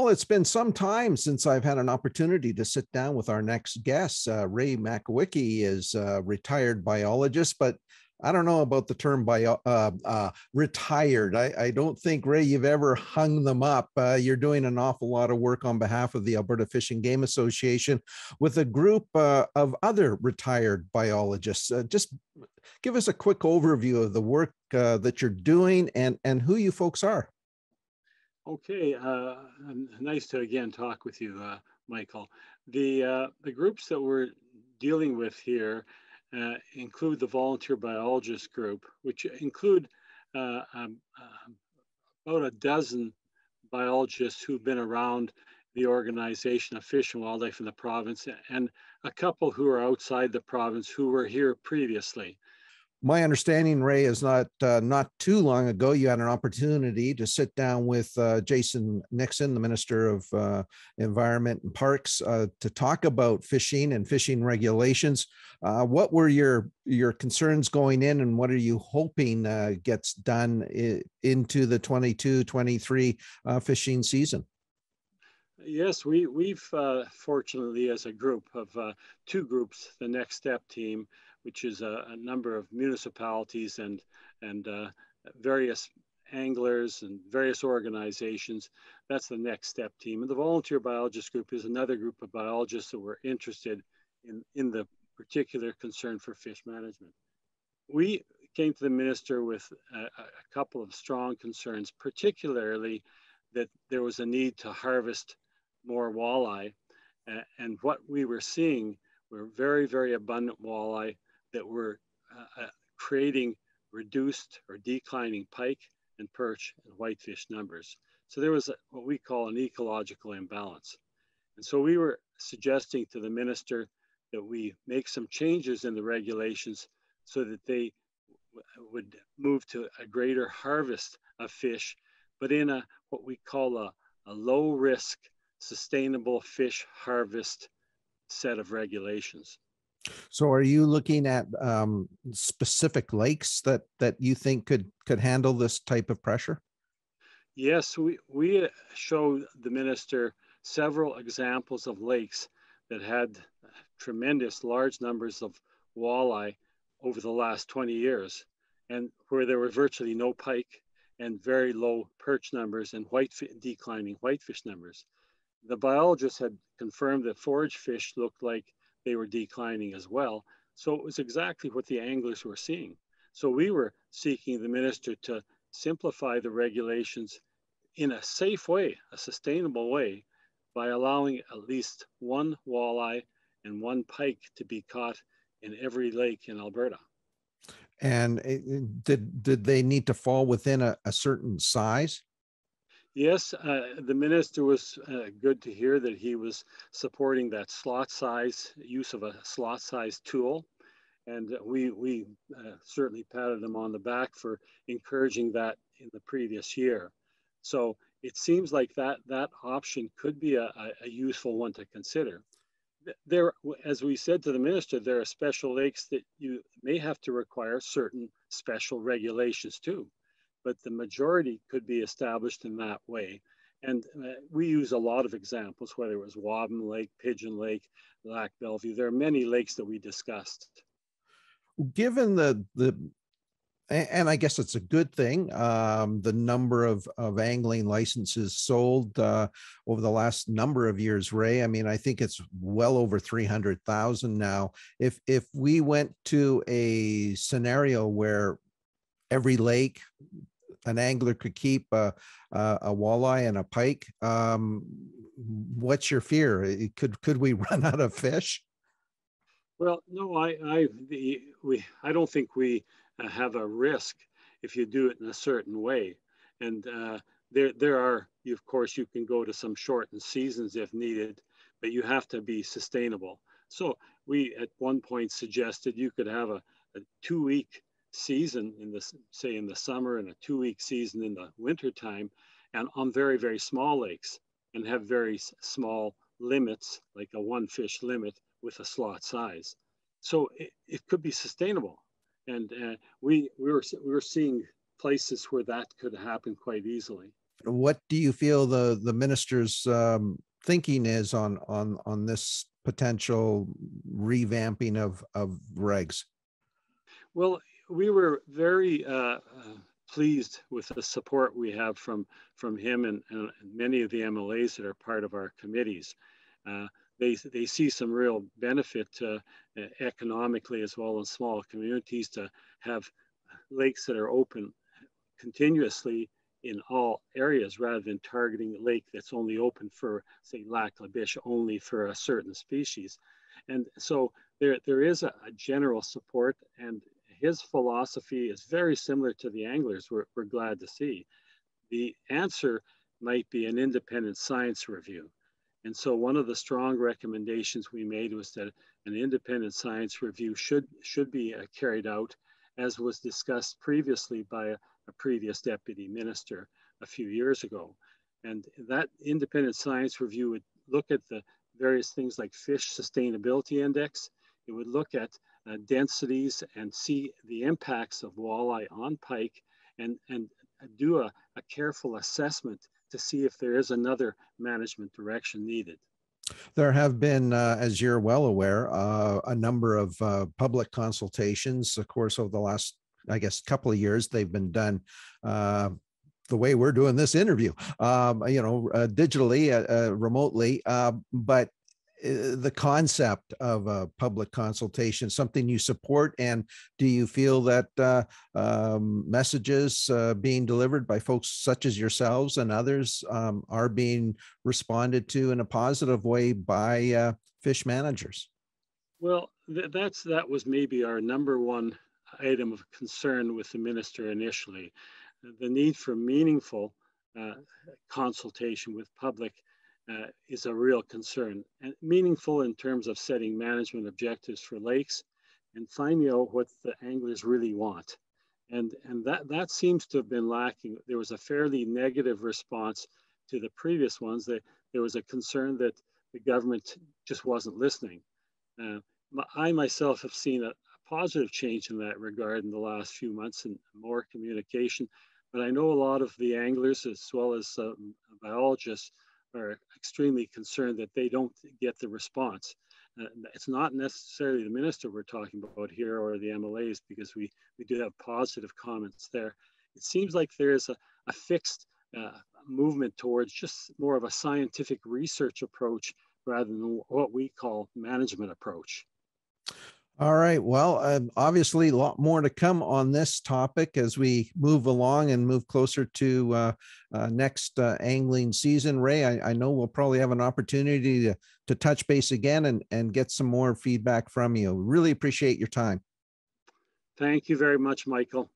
Well, it's been some time since I've had an opportunity to sit down with our next guest. Ray Mackoweki is a retired biologist, but I don't know about the term retired. I don't think, Ray, you've ever hung them up. You're doing an awful lot of work on behalf of the Alberta Fish and Game Association with a group of other retired biologists. Just give us a quick overview of the work that you're doing and who you folks are. Okay, nice to again talk with you, Michael. The groups that we're dealing with here include the volunteer biologist group, which include about a dozen biologists who've been around the organization of Fish and Wildlife in the province, and a couple who are outside the province who were here previously. My understanding, Ray, is not too long ago, you had an opportunity to sit down with Jason Nixon, the Minister of Environment and Parks, to talk about fishing and fishing regulations. What were your concerns going in, and what are you hoping gets done into the 22-23 fishing season? Yes, we've fortunately, as a group of two groups, the Next Step team, which is a number of municipalities and various anglers and various organizations. That's the Next Step team. And the Volunteer Biologist Group is another group of biologists that were interested in the particular concern for fish management. We came to the minister with a couple of strong concerns, particularly that there was a need to harvest more walleye. And what we were seeing were very, very abundant walleye that were creating reduced or declining pike and perch and whitefish numbers. So there was what we call an ecological imbalance. And so we were suggesting to the minister that we make some changes in the regulations so that they would move to a greater harvest of fish, but in what we call a low risk, sustainable fish harvest set of regulations. So are you looking at specific lakes that you think could handle this type of pressure? Yes, we showed the minister several examples of lakes that had tremendous large numbers of walleye over the last 20 years, and where there were virtually no pike and very low perch numbers and declining whitefish numbers. The biologists had confirmed that forage fish looked like they were declining as well. So it was exactly what the anglers were seeing. So we were seeking the minister to simplify the regulations in a safe way, a sustainable way, by allowing at least one walleye and one pike to be caught in every lake in Alberta. And did they need to fall within a certain size? Yes, the minister was good to hear that he was supporting that slot size, use of a slot size tool. And we certainly patted him on the back for encouraging that in the previous year. So it seems like that option could be a useful one to consider. There, as we said to the minister, there are special lakes that you may have to require certain special regulations too, but the majority could be established in that way. And we use a lot of examples, whether it was Waban Lake, Pigeon Lake, Lac Bellevue. There are many lakes that we discussed. Given and I guess it's a good thing, the number of angling licenses sold over the last number of years, Ray, I mean, I think it's well over 300,000 now. If we went to a scenario where every lake, an angler could keep a walleye and a pike, what's your fear? Could we run out of fish? Well, no, I don't think we have a risk if you do it in a certain way. And there are, of course, you can go to some shortened seasons if needed, but you have to be sustainable. So we at one point suggested you could have a 2-week season in the summer and a 2-week season in the winter time, and on very, very small lakes, and have very small limits, like a 1 fish limit with a slot size. So it could be sustainable. And we were seeing places where that could happen quite easily. What do you feel the minister's thinking is on this potential revamping of regs? Well, we were very pleased with the support we have from him and many of the MLAs that are part of our committees. Uh, they see some real benefit economically as well in small communities to have lakes that are open continuously in all areas rather than targeting a lake that's only open for, say, lac la biche only for a certain species. And so there is a general support, and his philosophy is very similar to the anglers we're glad to see. The answer might be an independent science review. And so one of the strong recommendations we made was that an independent science review should be carried out, as was discussed previously by a previous deputy minister a few years ago. And that independent science review would look at the various things like fish sustainability index. It would look at densities and see the impacts of walleye on pike, and do a careful assessment to see if there is another management direction needed. There have been, as you're well aware, a number of public consultations. Of course, over the last, I guess, couple of years, they've been done the way we're doing this interview, digitally, remotely. But the concept of a public consultation, something you support? And do you feel that messages being delivered by folks such as yourselves and others are being responded to in a positive way by fish managers? Well, that was maybe our number one item of concern with the minister initially, the need for meaningful consultation with public is a real concern, and meaningful in terms of setting management objectives for lakes and finding out what the anglers really want. And that seems to have been lacking. There was a fairly negative response to the previous ones. That there was a concern that the government just wasn't listening. I myself have seen a positive change in that regard in the last few months, and more communication. But I know a lot of the anglers, as well as biologists, are extremely concerned that they don't get the response. It's not necessarily the minister we're talking about here or the MLAs, because we do have positive comments there. It seems like there's a fixed movement towards just more of a scientific research approach rather than what we call management approach. All right. Well, obviously, a lot more to come on this topic as we move along and move closer to next angling season. Ray, I know we'll probably have an opportunity to touch base again and get some more feedback from you. Really appreciate your time. Thank you very much, Michael.